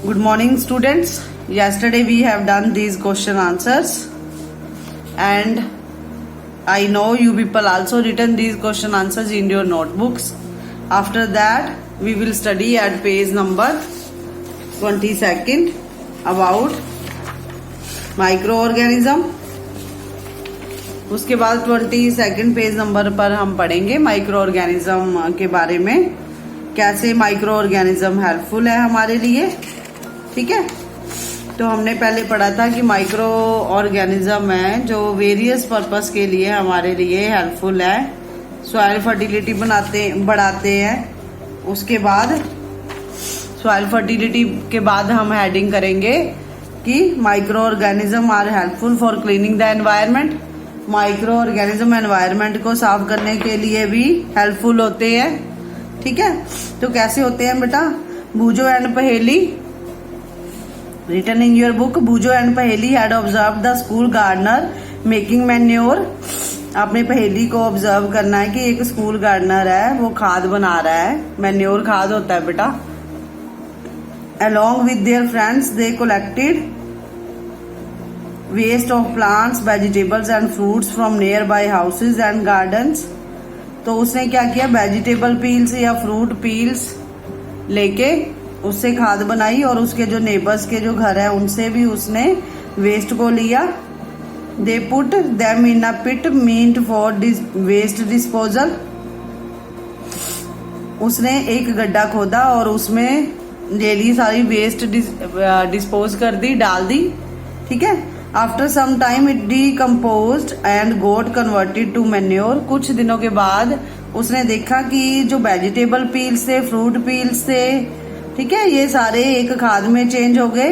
Good morning, students. Yesterday we have done these question answers, and I know you people also written these question answers in your notebooks. After that, we will study at page number 22nd about microorganism. उसके बाद 22nd page number पर हम पढ़ेंगे micro organism के बारे में, कैसे micro organism helpful है हमारे लिए। ठीक है, तो हमने पहले पढ़ा था कि माइक्रो ऑर्गेनिज्म है जो वेरियस पर्पस के लिए हमारे लिए हेल्पफुल है, सॉइल फर्टिलिटी बढ़ाते हैं। उसके बाद सॉइल फर्टिलिटी के बाद हम हेडिंग करेंगे कि micro organism are helpful for cleaning the environment. Micro organism environment को साफ करने के लिए भी हेल्पफुल होते हैं। ठीक है, तो कैसे होते हैं बेटा? Boojho and Paheli, written in your book, Boojho and Paheli had observe the school gardener making manure. आपने पहेली को ऑब्जर्व करना है कि एक स्कूल गार्डनर है, वो खाद बना रहा है। मैन्योर खाद होता है बेटा। along with their friends they collected waste of plants, vegetables and fruits from nearby houses and gardens। तो उसने क्या किया, वेजिटेबल पील्स या फ्रूट पील्स लेके उससे खाद बनाई, और उसके जो नेबर्स के जो घर है उनसे भी उसने वेस्ट को लिया। They put them in a pit meant for waste disposal. उसने एक गड्ढा खोदा और उसमें ले ली सारी वेस्ट डिस्पोज कर दी, डाल दी। ठीक है, after some time it decomposed and got converted to manure. कुछ दिनों के बाद उसने देखा कि जो वेजिटेबल पील्स थे, फ्रूट पील्स थे, ठीक है, ये सारे एक खाद में चेंज हो गए।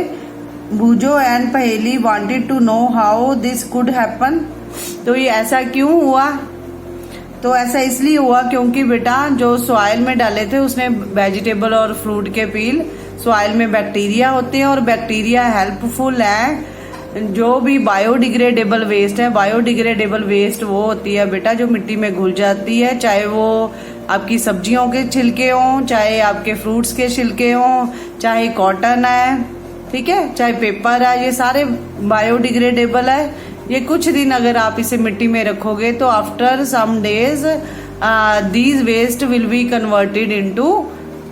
Boojho and Paheli wanted to know how this could happen. तो ये ऐसा क्यों हुआ? तो ऐसा इसलिए हुआ क्योंकि बेटा जो सॉइल में डाले थे उसने वेजिटेबल और फ्रूट के पील, सॉइल में बैक्टीरिया होते हैं और बैक्टीरिया हेल्पफुल है। जो भी बायोडिग्रेडेबल वेस्ट है, बायोडिग्रेडेबल वेस्ट वो होती है बेटा जो मिट्टी में घुल जाती है, चाहे वो आपकी सब्जियों के छिलके हों, चाहे आपके फ्रूट्स के छिलके हों, चाहे कॉटन है, ठीक है, चाहे पेपर है, ये सारे बायोडिग्रेडेबल है। ये कुछ दिन अगर आप इसे मिट्टी में रखोगे तो after some days these waste will be converted into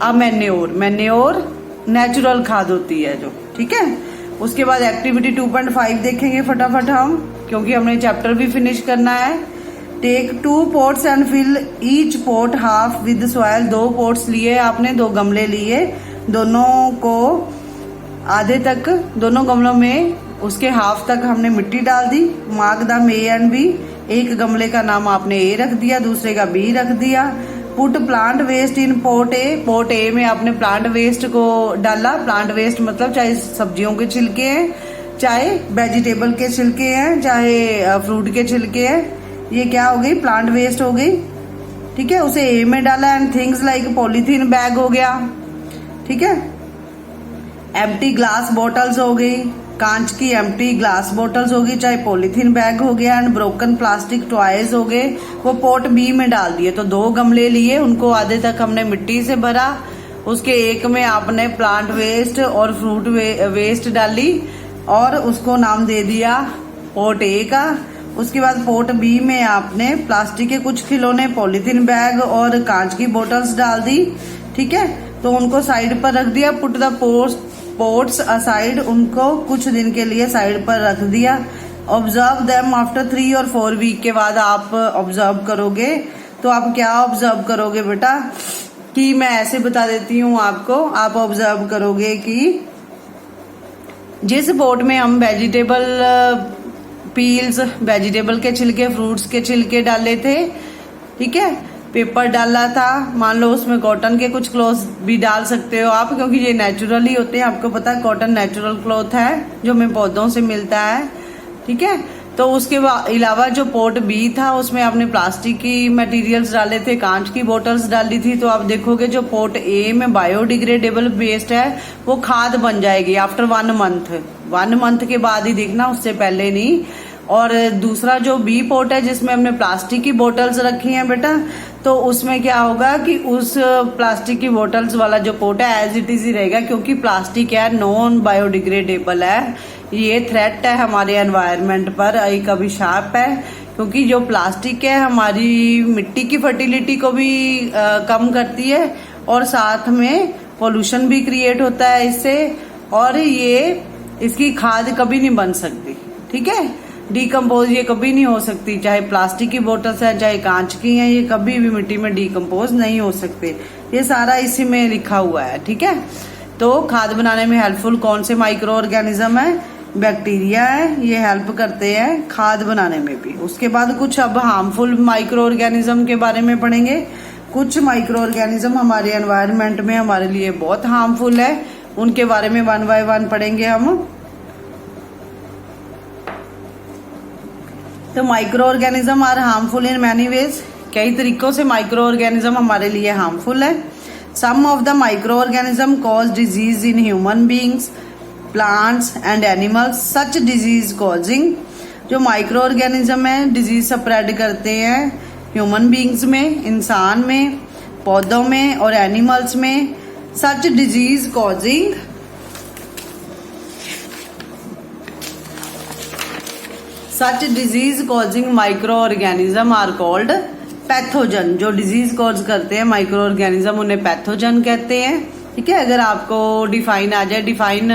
a manure. Manure natural खाद होती है जो, ठीक है। उसके बाद एक्टिविटी 2.5 देखेंगे फटाफट हम, क्योंकि हमने चैप्टर भी फिनिश करना है। Take 2 pots and fill each pot half with soil. 2 pots लिए आपने, 2 गमले लिए, दोनों को आधे तक, दोनों गमलों में उसके हाफ तक हमने मिट्टी डाल दी। Mark the A and B. एक गमले का नाम आपने ए रख दिया, दूसरे का बी रख दिया। पुट प्लांट वेस्ट इन पोट ए। पोट ए में आपने प्लांट वेस्ट को डाला। प्लांट वेस्ट मतलब चाहे सब्जियों के छिलके हैं, चाहे वेजिटेबल के छिलके हैं, चाहे फ्रूट के छिलके हैं, ये क्या हो गई, प्लांट वेस्ट हो गई। ठीक है, उसे ए में डाला। And things like polythene bag हो गया, ठीक है, एम्प्टी ग्लास बॉटल्स हो गई, कांच की एम्प्टी ग्लास बॉटल्स होगी, चाहे पॉलीथीन बैग हो गया, एंड ब्रोकन प्लास्टिक टॉयज हो गए, वो पोट बी में डाल दिए। तो 2 गमले लिए, उनको आधे तक हमने मिट्टी से भरा, उसके एक में आपने प्लांट वेस्ट और फ्रूट वेस्ट डाली और उसको नाम दे दिया पोट ए का। उसके बाद पोट बी में आपने प्लास्टिक के कुछ खिलौने, पॉलीथीन बैग और कांच की बोटल्स डाल दी। ठीक है, तो उनको साइड पर रख दिया। पुट द पोट्स असाइड, उनको कुछ दिन के लिए साइड पर रख दिया। ऑब्जर्व देम आफ्टर 3 और 4 वीक के बाद आप ऑब्जर्व करोगे। तो आप क्या ऑब्जर्व करोगे बेटा, कि मैं ऐसे बता देती हूँ आपको। आप ऑब्जर्व करोगे कि जिस पोट में हम वेजिटेबल पील्स, वेजिटेबल के छिलके, फ्रूट्स के छिलके डाले थे, ठीक है, पेपर डाला था, मान लो उसमें कॉटन के कुछ क्लॉथ भी डाल सकते हो आप, क्योंकि ये नेचुरल ही होते हैं। आपको पता है कॉटन नेचुरल क्लॉथ है जो हमें पौधों से मिलता है, ठीक है। तो उसके अलावा जो पोट बी था उसमें आपने प्लास्टिक की मटेरियल्स डाले थे, कांच की बोतल्स डाली थी। तो आप देखोगे जो पोट ए में बायोडिग्रेडेबल वेस्ट है वो खाद बन जाएगी आफ्टर 1 मंथ। 1 मंथ के बाद ही देखना, उससे पहले नहीं। और दूसरा जो बी पोट है जिसमें हमने प्लास्टिक की बोतल्स रखी हैं बेटा, तो उसमें क्या होगा कि उस प्लास्टिक की बोतल्स वाला जो कोट है एज इट इज ही रहेगा, क्योंकि प्लास्टिक है नॉन बायोडिग्रेडेबल है, ये थ्रेट है हमारे एनवायरनमेंट पर, एक अभिशाप है। क्योंकि जो प्लास्टिक है हमारी मिट्टी की फर्टिलिटी को भी कम करती है और साथ में पोल्यूशन भी क्रिएट होता है इससे, और ये इसकी खाद कभी नहीं बन सकती, ठीक है। डिकम्पोज ये कभी नहीं हो सकती, चाहे प्लास्टिक की बोतल्स हैं चाहे कांच की हैं, ये कभी भी मिट्टी में डिकम्पोज नहीं हो सकते। ये सारा इसी में लिखा हुआ है, ठीक है। तो खाद बनाने में हेल्पफुल कौन से माइक्रो ऑर्गेनिज्म है? बैक्टीरिया है, ये हेल्प करते हैं खाद बनाने में भी। उसके बाद कुछ अब हार्मफुल माइक्रो ऑर्गेनिज्म के बारे में पढ़ेंगे। कुछ माइक्रो ऑर्गेनिज्म हमारे एनवायरनमेंट में हमारे लिए बहुत हार्मफुल है, उनके बारे में वन बाय वन पढ़ेंगे हम। तो micro organism are harmful in many ways, कई तरीकों से माइक्रो ऑर्गेनिज्म हमारे लिए हार्मफुल है। Some of the micro organism cause disease in human beings, plants and animals. Such disease causing, जो माइक्रो ऑर्गेनिज्म है डिजीज स्प्रेड करते हैं ह्यूमन बींग्स में, इंसान में, पौधों में और एनिमल्स में। Such disease causing Such disease causing microorganism are called pathogen. जो डिजीज कॉज करते हैं माइक्रो ऑर्गेनिज्म उन्हें पैथोजन कहते हैं, ठीक है। अगर आपको डिफाइन आ जाए डिफाइन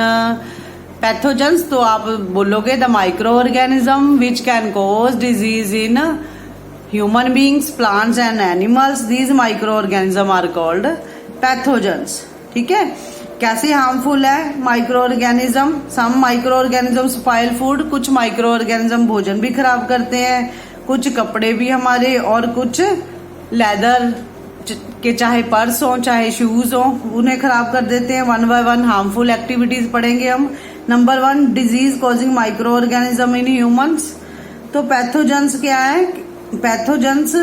पैथोजन्स तो आप बोलोगे the micro organism which can cause disease in human beings, plants and animals, these micro organism are called pathogens, ठीक है। कैसे हार्मफुल है micro organism? Some micro organism spoil food, कुछ माइक्रो ऑर्गेनिज्म भोजन भी खराब करते हैं, कुछ कपड़े भी हमारे, और कुछ लेदर के चाहे पर्स हो चाहे शूज हो उन्हें खराब कर देते हैं। One by one harmful activities पढ़ेंगे हम। Number 1 disease causing micro organism in humans. तो पैथोजन्स क्या है? पैथोजन्स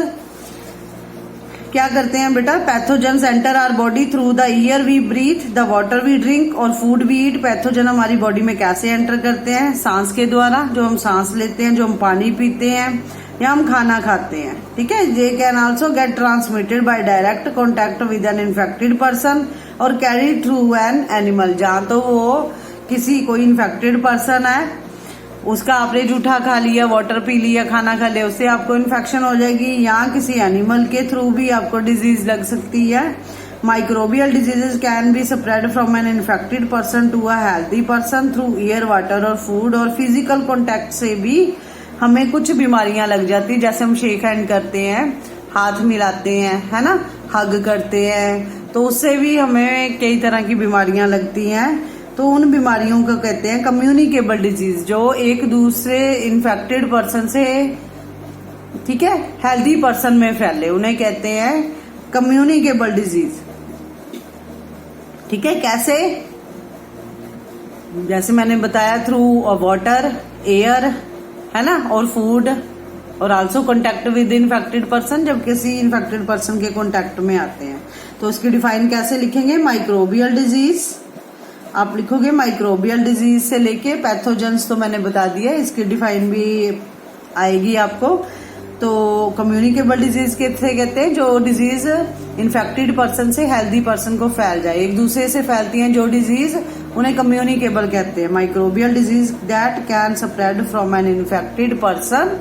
क्या करते हैं बेटा? Pathogens enter our body through the air we breathe, the water we drink और फूड वी ईट। पैथोजन हमारी बॉडी में कैसे एंटर करते हैं? सांस के द्वारा, जो हम सांस लेते हैं, जो हम पानी पीते हैं या हम खाना खाते हैं, ठीक है। They can also get transmitted by direct contact with N infected person और कैरी थ्रू एन एनिमल। जहाँ तो वो किसी कोई इन्फेक्टेड पर्सन है उसका आपने जूठा खा लिया, वाटर पी लिया, खाना खा लिया, उससे आपको इन्फेक्शन हो जाएगी, या किसी एनिमल के थ्रू भी आपको डिजीज लग सकती है। Microbial diseases can be spread from an infected person to a healthy person through air, water और फूड। और फिजिकल कॉन्टेक्ट से भी हमें कुछ बीमारियां लग जाती है, जैसे हम शेक हैंड करते हैं, हाथ मिलाते हैं, है ना, हग करते हैं, तो उससे भी हमें कई तरह की बीमारियां लगती हैं। तो उन बीमारियों को कहते हैं कम्युनिकेबल डिजीज, जो एक दूसरे इन्फेक्टेड पर्सन से, ठीक है, हेल्दी पर्सन में फैले, उन्हें कहते हैं कम्युनिकेबल डिजीज, ठीक है। कैसे? जैसे मैंने बताया थ्रू वाटर, एयर, है ना, और फूड, और also contact with infected person, जब किसी इन्फेक्टेड पर्सन के कॉन्टेक्ट में आते हैं। तो इसकी डिफाइन कैसे लिखेंगे? माइक्रोबियल डिजीज आप लिखोगे, माइक्रोबियल डिजीज से लेके पैथोजेंस तो मैंने बता दिया, इसकी डिफाइन भी आएगी आपको। तो कम्युनिकेबल डिजीज कैसे कहते हैं? जो डिजीज इन्फेक्टेड पर्सन से हेल्दी पर्सन को फैल जाए, एक दूसरे से फैलती हैं जो डिजीज, उन्हें कम्युनिकेबल कहते हैं। Microbial disease that can spread from an infected person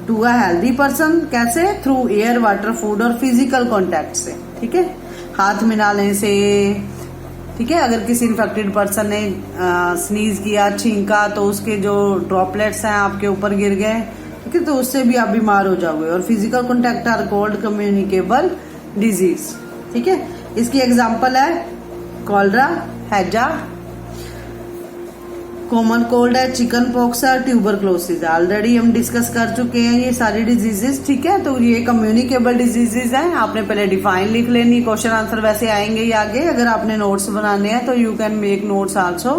to a healthy person. कैसे? थ्रू एयर, वाटर, फूड और फिजिकल कॉन्टेक्ट से, ठीक है, हाथ मिलाने से, ठीक है। अगर किसी इन्फेक्टेड पर्सन ने स्नीज किया, छींका, तो उसके जो ड्रॉपलेट्स हैं आपके ऊपर गिर गए, ठीक है, तो उससे भी आप बीमार हो जाओगे। और physical contact are called communicable disease, ठीक है। इसकी एग्जांपल है कॉलरा, हैजा, कॉमन कोल्ड है, चिकन पॉक्स है, ट्यूबरक्लोसिस। ऑलरेडी हम डिस्कस कर चुके हैं ये सारी डिजीजेस, ठीक है। तो ये कम्युनिकेबल डिजीजेस हैं, आपने पहले डिफाइन लिख लेनी, क्वेश्चन आंसर वैसे आएंगे ही आगे। अगर आपने नोट्स बनाने हैं तो you can make notes also,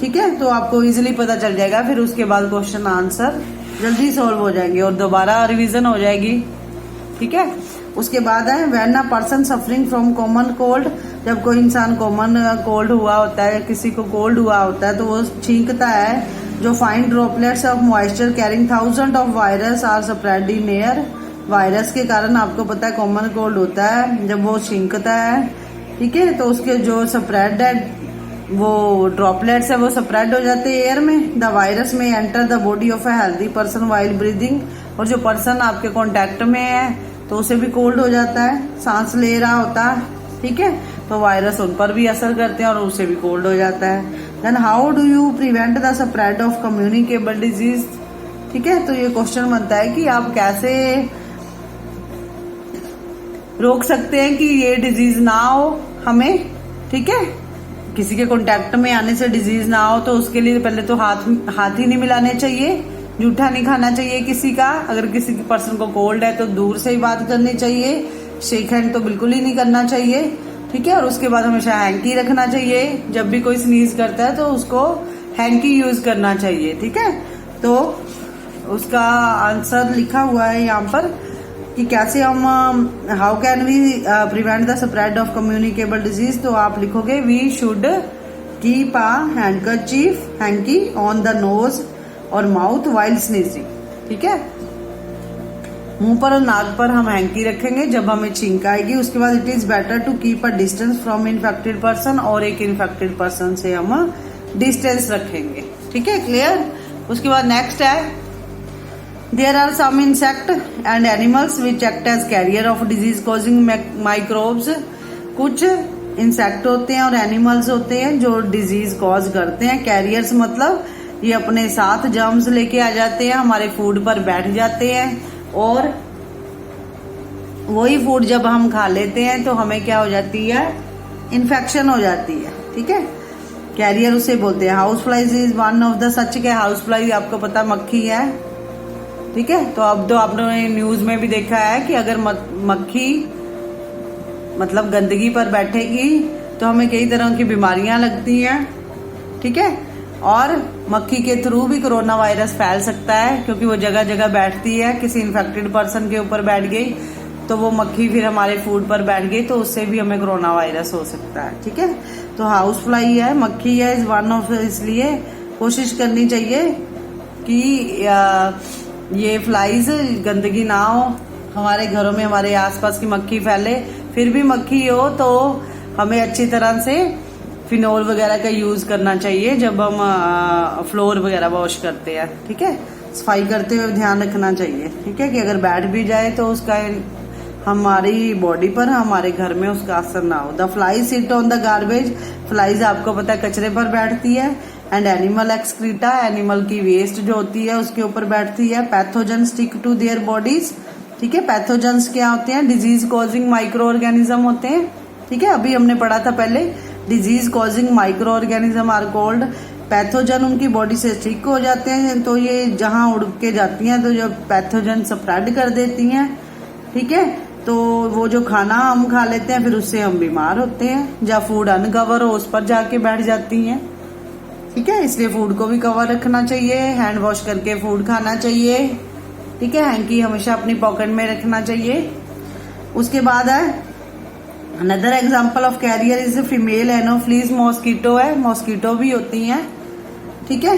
ठीक है। तो आपको इजीली पता चल जाएगा, फिर उसके बाद क्वेश्चन आंसर जल्दी सॉल्व हो जाएंगे और दोबारा रिविजन हो जाएगी, ठीक है। उसके बाद है when a person suffering from common cold, जब कोई इंसान कॉमन कोल्ड हुआ होता है, किसी को कोल्ड हुआ होता है, तो वो छींकता है। जो fine droplets of moisture carrying thousand of virus are spread in air, virus के कारण आपको पता है कॉमन कोल्ड होता है जब वो छींकता है, ठीक है, तो उसके जो स्प्रेड है वो ड्रॉपलेट्स है वो स्प्रेड हो जाते हैं एयर में। द वायरस में enter the body of a healthy person while breathing, और जो पर्सन आपके कांटेक्ट में है तो उसे भी कोल्ड हो जाता है, सांस ले रहा होता है, ठीक है, तो वायरस उन पर भी असर करते हैं और उसे भी कोल्ड हो जाता है। Then how do you prevent the spread of communicable disease, ठीक है, तो ये क्वेश्चन बनता है कि आप कैसे रोक सकते हैं कि ये डिजीज ना हो हमें, ठीक है, किसी के कांटेक्ट में आने से डिजीज ना हो। तो उसके लिए पहले तो हाथ ही नहीं मिलाने चाहिए, जूठा नहीं खाना चाहिए किसी का, अगर किसी पर्सन को कोल्ड है तो दूर से ही बात करनी चाहिए, शेक हैंड तो बिल्कुल ही नहीं करना चाहिए, ठीक है, और उसके बाद हमेशा हैंकी रखना चाहिए, जब भी कोई स्नीज करता है तो उसको हैंकी यूज करना चाहिए, ठीक है। तो उसका आंसर लिखा हुआ है यहाँ पर कि कैसे हम how can we prevent the spread of communicable disease, तो आप लिखोगे we should keep a handkerchief hanky on the nose और माउथ वाइल स्नीजिंग, ठीक है, मुंह पर और नाक पर हम हैंकी रखेंगे जब हमें छींक आएगी। उसके बाद it is better to keep a distance from infected person, और एक इन्फेक्टेड पर्सन से हम डिस्टेंस रखेंगे, ठीक है, क्लियर। उसके बाद नेक्स्ट है there are some insect and animals which act as carrier of disease causing microbes, कुछ इंसेक्ट होते हैं और एनिमल्स होते हैं जो डिजीज कॉज करते हैं। कैरियर्स मतलब ये अपने साथ जर्म्स लेके आ जाते हैं, हमारे फूड पर बैठ जाते हैं, और वही फूड जब हम खा लेते हैं तो हमें क्या हो जाती है, इन्फेक्शन हो जाती है, ठीक है, कैरियर उसे बोलते हैं। House flies is one of the such के, हाउस फ्लाई आपको पता मक्खी है, ठीक है, तो अब तो आपने न्यूज में भी देखा है कि अगर मक्खी मतलब गंदगी पर बैठेगी तो हमें कई तरह की बीमारियां लगती हैं, ठीक है, और मक्खी के थ्रू भी कोरोना वायरस फैल सकता है क्योंकि वो जगह जगह बैठती है, किसी इन्फेक्टेड पर्सन के ऊपर बैठ गई तो वो मक्खी फिर हमारे फूड पर बैठ गई तो उससे भी हमें कोरोना वायरस हो सकता है, ठीक है। तो हाउस फ्लाई है, मक्खी है, इस वन ऑफ, इसलिए कोशिश करनी चाहिए कि ये फ्लाइज गंदगी ना हो हमारे घरों में, हमारे आसपास की मक्खी फैले, फिर भी मक्खी हो तो हमें अच्छी तरह से फिनोल वगैरह का यूज करना चाहिए जब हम फ्लोर वगैरह वॉश करते हैं, ठीक है, सफाई करते हुए ध्यान रखना चाहिए, ठीक है, कि अगर बैठ भी जाए तो उसका हमारी बॉडी पर, हमारे घर में उसका असर ना हो। The fly sit on the garbage, flies आपको पता है कचरे पर बैठती है। एंड एनिमल एक्सक्रीटा, एनिमल की वेस्ट जो होती है उसके ऊपर बैठती है। Pathogen stick to their bodies, ठीक है, पैथोजन्स क्या होते हैं, डिजीज कॉजिंग माइक्रो ऑर्गेनिज्म होते हैं, ठीक है, अभी हमने पढ़ा था पहले, disease causing micro organism are called pathogen, उनकी बॉडी से स्टिक हो जाते हैं तो ये जहां उड़ के जाती हैं तो जो पैथोजन स्प्रेड कर देती हैं, ठीक है, तो वो जो खाना हम खा लेते हैं फिर उससे हम बीमार होते हैं, जहाँ फूड अनकवर हो उस पर जाके बैठ जाती हैं, ठीक है, इसलिए फूड को भी कवर रखना चाहिए, हैंड वॉश करके फूड खाना चाहिए, ठीक है, हैंकी हमेशा अपनी पॉकेट में रखना चाहिए। उसके बाद है another example of carrier is female anopheles mosquito है, मॉस्किटो भी होती हैं, ठीक है,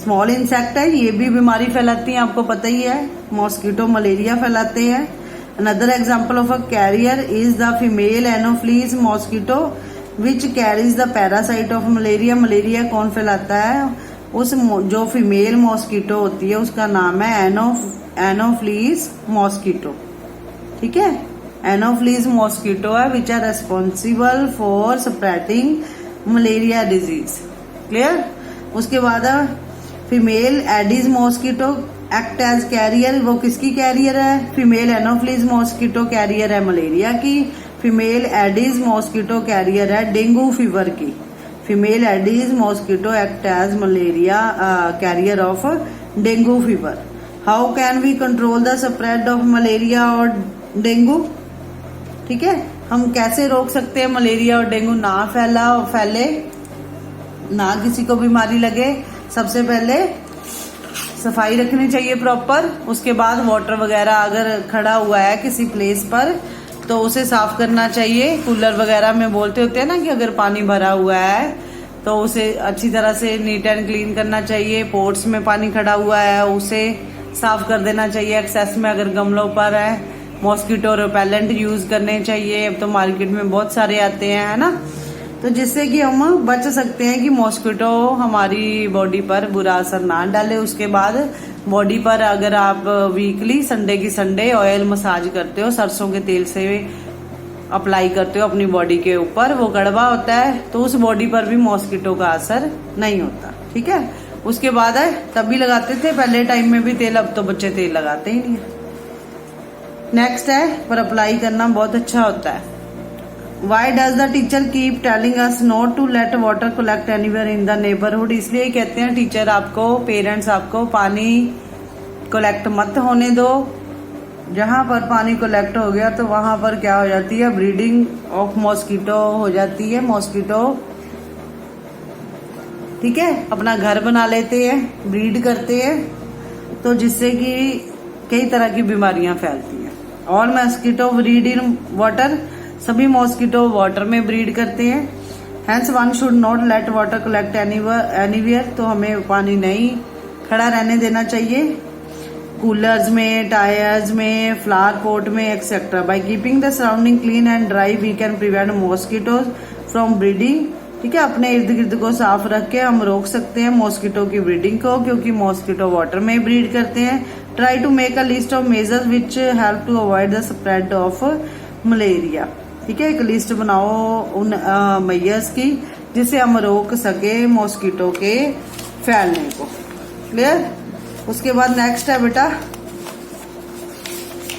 स्मॉल इंसेक्ट है, ये भी बीमारी फैलाती हैं, आपको पता ही है, मॉस्किटो मलेरिया फैलाते हैं। Another example of a carrier is the female anopheles mosquito which carries the parasite of malaria, malaria कौन फैलाता है, उस जो फीमेल मॉस्किटो होती है उसका नाम है एनोफ्लीज मॉस्किटो, ठीक है, एनोफ्लीज मॉस्किटो है which are responsible for spreading malaria disease, clear. उसके बाद female aedes mosquito act as carrier, वो किसकी कैरियर है, फीमेल एनोफ्लीज मॉस्किटो कैरियर है मलेरिया की, फीमेल एडिज मॉस्किटो कैरियर है डेंगू फीवर की, female aedes mosquito act as malaria carrier of dengue fever. How can we control the spread of malaria और dengue, ठीक है, हम कैसे रोक सकते हैं मलेरिया और डेंगू ना फैले, ना किसी को बीमारी लगे। सबसे पहले सफाई रखनी चाहिए प्रॉपर, उसके बाद वाटर वगैरह अगर खड़ा हुआ है किसी प्लेस पर तो उसे साफ करना चाहिए। कूलर वगैरह में बोलते होते हैं ना कि अगर पानी भरा हुआ है तो उसे अच्छी तरह से नीट एंड क्लीन करना चाहिए। पोर्ट्स में पानी खड़ा हुआ है उसे साफ कर देना चाहिए एक्सेस में अगर गमलों पर है। मॉस्किटो रिपेलेंट यूज करने चाहिए, अब तो मार्केट में बहुत सारे आते हैं, है ना, तो जिससे कि हम बच सकते हैं कि मॉस्किटो हमारी बॉडी पर बुरा असर ना डाले। उसके बाद बॉडी पर अगर आप वीकली संडे की संडे ऑयल मसाज करते हो, सरसों के तेल से अप्लाई करते हो अपनी बॉडी के ऊपर, वो कड़वा होता है तो उस बॉडी पर भी मॉस्किटो का असर नहीं होता। ठीक है, उसके बाद है तब भी लगाते थे पहले टाइम में भी तेल, अब तो बच्चे तेल लगाते ही नहीं है। नेक्स्ट है पर अप्लाई करना बहुत अच्छा होता है। Why does the teacher keep telling us not to let water collect anywhere in the neighbourhood? इसलिए कहते हैं टीचर आपको, पेरेंट्स आपको पानी कलेक्ट मत होने दो। जहां पर पानी कलेक्ट हो गया तो वहां पर क्या हो जाती है, ब्रीडिंग ऑफ मॉस्किटो हो जाती है। मॉस्किटो ठीक है अपना घर बना लेते हैं, ब्रीड करते हैं, तो जिससे कि कई तरह की बीमारियां फैलती हैं। All mosquito breed in water, सभी मॉस्किटो वाटर में ब्रीड करते हैं। Hence one should not let water collect anywhere, तो हमें पानी नहीं खड़ा रहने देना चाहिए। कूलर्स में, टायर्स में, फ्लावर पॉट में etcetera. By keeping the surrounding clean and dry we can prevent mosquitoes from breeding. ठीक है, अपने इर्द गिर्द को साफ रख के हम रोक सकते हैं मॉस्किटो की ब्रीडिंग को, क्योंकि मॉस्किटो वाटर में ब्रीड करते हैं। Try to make a list of measures which help to avoid the spread of malaria. ठीक है, एक लिस्ट बनाओ उन मेजर्स की जिससे हम रोक सके मॉस्किटो के फैलने को। क्लियर? उसके बाद नेक्स्ट है बेटा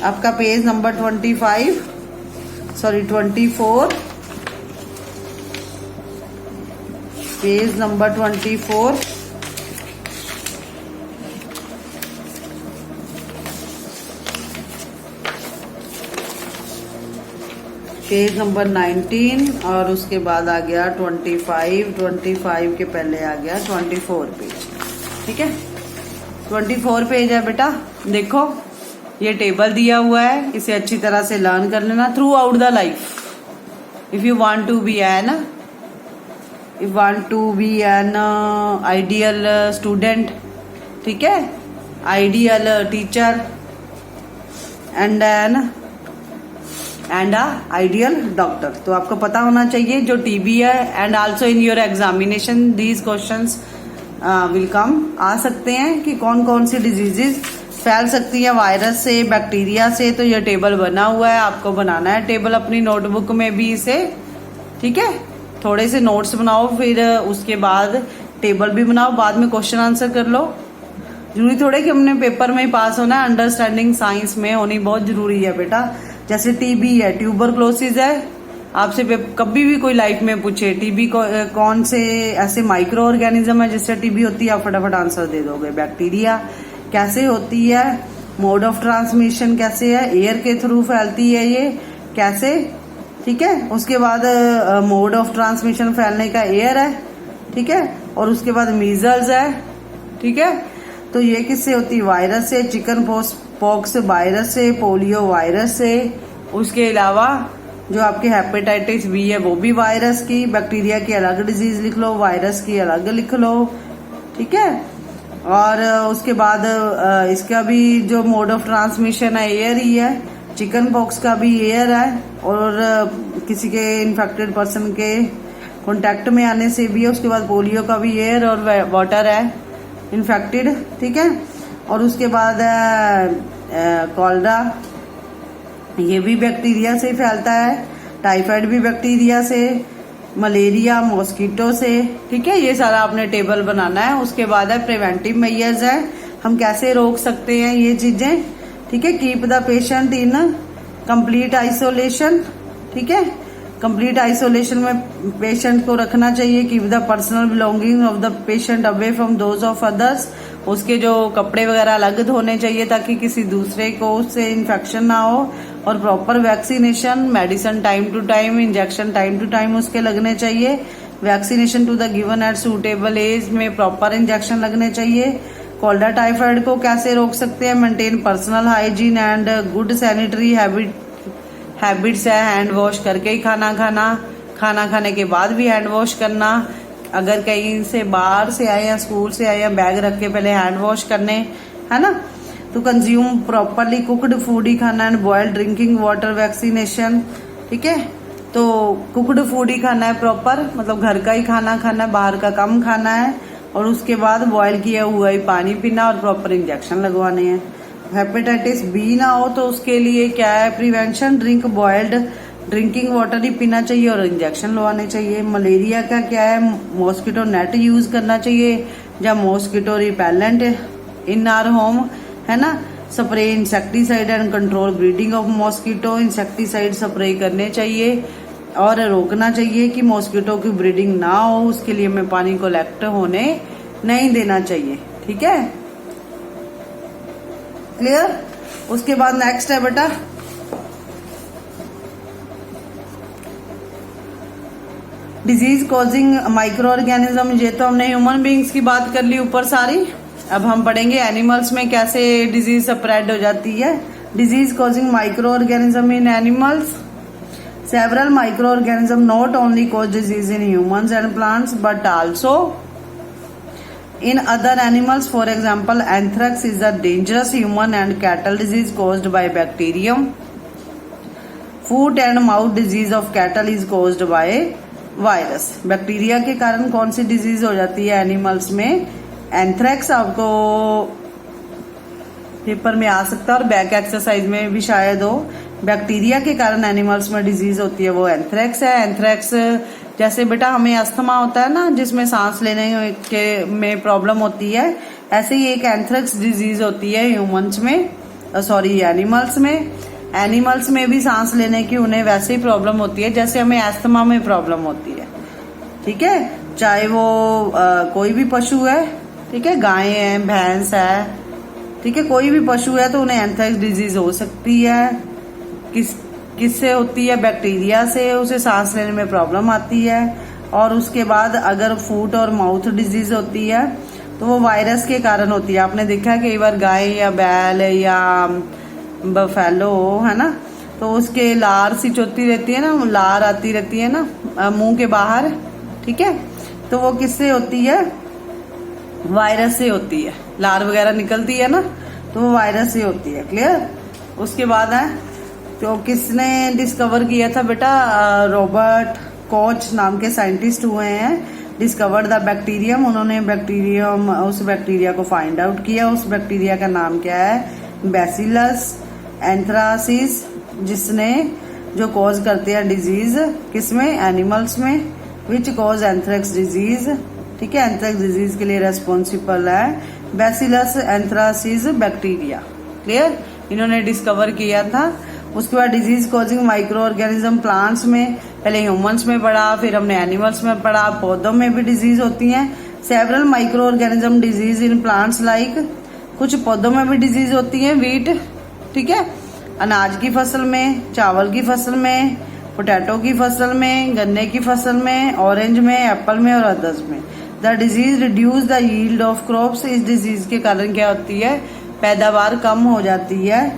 आपका page number 24, page number 24। Page number 19 और उसके बाद आ गया 25 के पहले आ गया 24 पेज। ठीक है, 24 पेज है बेटा। देखो ये टेबल दिया हुआ है, इसे अच्छी तरह से लर्न कर लेना throughout the life. If you want to be an ideal student, ठीक है, ideal teacher and ideal doctor, तो आपको पता होना चाहिए जो टीबी है। And also in your examination these questions will come, आ सकते हैं कि कौन कौन सी डिजीजेज फैल सकती है वायरस से, बैक्टीरिया से। तो ये टेबल बना हुआ है, आपको बनाना है टेबल अपनी नोटबुक में भी इसे। ठीक है, थोड़े से नोट्स बनाओ, फिर उसके बाद टेबल भी बनाओ, बाद में क्वेश्चन आंसर कर लो। जरूरी थोड़े कि हमने पेपर में ही पास होना है, अंडरस्टैंडिंग साइंस में होनी बहुत जरूरी है बेटा। जैसे टीबी है, ट्यूबरक्लोसिस है, आपसे कभी भी कोई लाइफ में पूछे टीबी कौन से ऐसे माइक्रो ऑर्गेनिज्म है जिससे टीबी होती है, आप फटाफट आंसर दे दोगे। बैक्टीरिया कैसे होती है, मोड ऑफ ट्रांसमिशन कैसे है, एयर के थ्रू फैलती है ये कैसे। ठीक है, उसके बाद मोड ऑफ ट्रांसमिशन फैलने का एयर है। ठीक है, और उसके बाद मीजल्स है। ठीक है, तो ये किससे होती है, वायरस से, चिकन पॉक्स वायरस से, पोलियो वायरस से। उसके अलावा जो आपके हेपेटाइटिस बी है वो भी वायरस की, बैक्टीरिया की अलग डिजीज लिख लो, वायरस की अलग लिख लो। ठीक है, और उसके बाद इसका भी जो मोड ऑफ ट्रांसमिशन है एयर ही है, चिकन पॉक्स का भी एयर है, और किसी के इन्फेक्टेड पर्सन के कांटेक्ट में आने से भी है। उसके बाद पोलियो का भी एयर और वाटर है इन्फेक्टेड। ठीक है, और उसके बाद कॉलरा, ये भी बैक्टीरिया से फैलता है। टाइफाइड भी बैक्टीरिया से, मलेरिया मॉस्किटो से। ठीक है, ये सारा आपने टेबल बनाना है। उसके बाद है प्रिवेंटिव मेजर्स है, हम कैसे रोक सकते हैं ये चीजें। ठीक है, keep the patient in complete isolation. ठीक है, कंप्लीट आइसोलेशन में पेशेंट को रखना चाहिए। Keep the personal belonging of the patient away from those of others. उसके जो कपड़े वगैरह अलग धोने चाहिए ताकि किसी दूसरे को उससे इन्फेक्शन ना हो। और proper vaccination, medicine time to time, injection time to time उसके लगने चाहिए। Vaccination to the given at suitable age में प्रॉपर इंजेक्शन लगने चाहिए। कॉलरा टाइफाइड को कैसे रोक सकते हैं, maintain personal hygiene and good sanitary habits है। हैंड वॉश करके ही खाना खाना, खाना खाने के बाद भी हैंड वॉश करना। अगर कहीं से बाहर से आए या स्कूल से आए या बैग रख के पहले हैंड वॉश करने, है ना। To consume properly cooked food ही खाना and boiled drinking water vaccination. ठीक है, तो कुकड फूड ही खाना है प्रॉपर, मतलब घर का ही खाना खाना है, बाहर का कम खाना है, और उसके बाद बॉयल किया हुआ ही पानी पीना और प्रॉपर इंजेक्शन लगवाने हैं। हेपेटाइटिस बी ना हो तो उसके लिए क्या है prevention, drink boiled drinking water ही पीना चाहिए और इंजेक्शन लगवाने चाहिए। मलेरिया का क्या है, मॉस्किटो नेट यूज करना चाहिए या mosquito repellent in our home, है ना। Spray insecticide and control breeding of mosquito, insecticide spray करने चाहिए और रोकना चाहिए कि मॉस्किटो की ब्रीडिंग ना हो, उसके लिए हमें पानी कलेक्ट होने नहीं देना चाहिए। ठीक है, क्लियर। उसके बाद नेक्स्ट है बेटा डिजीज कॉजिंग माइक्रो ऑर्गेनिज्म। ये तो हमने ह्यूमन बींग्स की बात कर ली ऊपर सारी। अब हम पढ़ेंगे एनिमल्स में कैसे डिजीज स्प्रेड हो जाती है। Disease causing micro organism in animals, several microorganisms not only cause disease in humans and plants but also in other animals. For example, anthrax is a dangerous human and cattle disease caused by bacterium. Foot and mouth disease of cattle is caused by virus. Bacteria के कारण कौन सी disease हो जाती है animals में? Anthrax आपको paper में आ सकता है और बैक एक्सरसाइज में भी शायद हो। बैक्टीरिया के कारण एनिमल्स में डिजीज होती है वो एंथ्रैक्स है। एंथ्रैक्स जैसे बेटा हमें अस्थमा होता है ना, जिसमें सांस लेने के में प्रॉब्लम होती है, ऐसे ही एक एंथ्रैक्स डिजीज होती है ह्यूमंस में, सॉरी एनिमल्स में। एनिमल्स में भी सांस लेने की उन्हें वैसे ही प्रॉब्लम होती है जैसे हमें अस्थमा में प्रॉब्लम होती है। ठीक है, चाहे वो कोई भी पशु है, ठीक है, गाय है, भैंस है, ठीक है, कोई भी पशु है तो उन्हें एंथ्रैक्स डिजीज हो सकती है। किससे होती है? बैक्टीरिया से, उसे सांस लेने में प्रॉब्लम आती है। और उसके बाद अगर फूट और माउथ डिजीज होती है तो वो वायरस के कारण होती है। आपने देखा कई बार गाय या बैल या बफेलो, है ना, तो उसके लार सी चोती रहती है ना, लार आती रहती है ना मुंह के बाहर, ठीक है, तो वो किससे होती है? वायरस से होती है। लार वगैरह निकलती है ना, तो वो वायरस से होती है। क्लियर। उसके बाद है तो किसने डिस्कवर किया था बेटा? रॉबर्ट कोच नाम के साइंटिस्ट हुए हैं, डिस्कवर्ड द बैक्टीरियम। उन्होंने बैक्टीरियम, उस बैक्टीरिया को फाइंड आउट किया। उस बैक्टीरिया का नाम क्या है? बैसिलस एंथ्रासिस, जिसने जो कॉज करते हैं डिजीज किसमें? एनिमल्स में। विच कॉज एंथ्रैक्स डिजीज, ठीक है, एंथ्रैक्स डिजीज के लिए रेस्पॉन्सिबल है बैसिलस एंथ्रासिस बैक्टीरिया। क्लियर, इन्होंने डिस्कवर किया था। उसके बाद disease causing micro organism plants में, पहले ह्यूमंस में पढ़ा, फिर हमने एनिमल्स में पढ़ा, पौधों में भी डिजीज होती हैं। Several micro organism disease in plants like, कुछ पौधों में भी डिजीज होती है। वीट, ठीक है, अनाज की फसल में, चावल की फसल में, पोटैटो की फसल में, गन्ने की फसल में, ऑरेंज में, एप्पल में और अदर्स में। The disease reduce the yield of crops. इस डिजीज के कारण क्या होती है? पैदावार कम हो जाती है।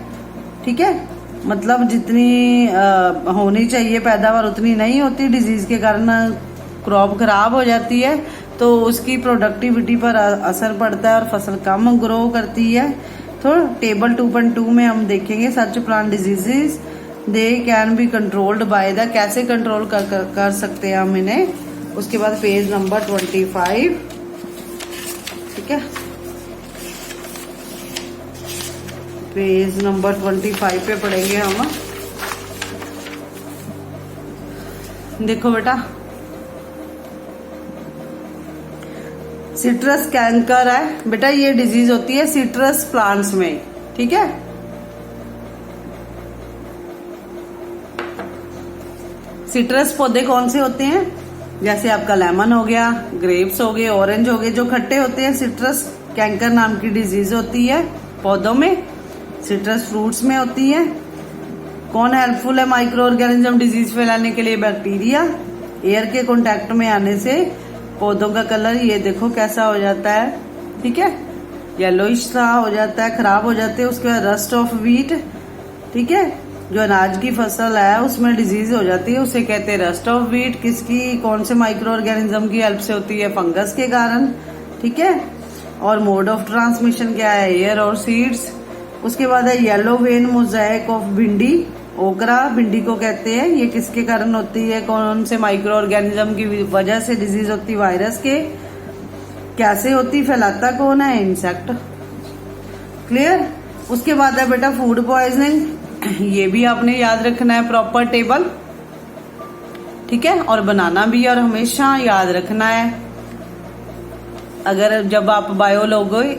ठीक है, मतलब जितनी होनी चाहिए पैदावार उतनी नहीं होती, डिजीज के कारण क्रॉप खराब हो जाती है, तो उसकी प्रोडक्टिविटी पर असर पड़ता है और फसल कम ग्रो करती है। तो टेबल 2.2 में हम देखेंगे such plant diseases they can be controlled by the, कैसे कंट्रोल कर सकते हैं हम इन्हें। उसके बाद पेज नंबर 25, ठीक है, पेज नंबर 25 पे पढ़ेंगे हम। देखो बेटा, सिट्रस कैंकर है बेटा, ये डिजीज होती है सिट्रस प्लांट्स में। ठीक है, सिट्रस पौधे कौन से होते हैं? जैसे आपका लेमन हो गया, ग्रेप्स हो गए, ऑरेंज हो गए, जो खट्टे होते हैं, सिट्रस कैंकर नाम की डिजीज होती है पौधों में। सिट्रस फ्रूट्स में होती है। कौन हेल्पफुल है माइक्रो ऑर्गेनिज्म डिजीज फैलाने के लिए? बैक्टीरिया। एयर के कांटेक्ट में आने से पौधों का कलर ये देखो कैसा हो जाता है, ठीक है, येलोइश सा हो जाता है, खराब हो जाते हैं। उसके बाद रस्ट ऑफ व्हीट, ठीक है, जो अनाज की फसल है उसमें डिजीज हो जाती है, उसे कहते हैं रस्ट ऑफ व्हीट। किसकी, कौन से माइक्रो ऑर्गेनिज्म की हेल्प से होती है? फंगस के कारण। ठीक है, और मोड ऑफ ट्रांसमिशन क्या है? एयर और सीड्स। उसके बाद है येलो वेन मोजाइक ऑफ भिंडी, ओकरा भिंडी को कहते हैं। ये किसके कारण होती है, कौन से माइक्रो ऑर्गेनिज्म की वजह से डिजीज होती है, वायरस के। कैसे होती, फैलाता कौन है, इंसेक्ट। क्लियर। उसके बाद है बेटा फूड पॉइजनिंग, ये भी आपने याद रखना है प्रॉपर टेबल, ठीक है, और बनाना भी और हमेशा याद रखना है। अगर जब आप बायो लोगे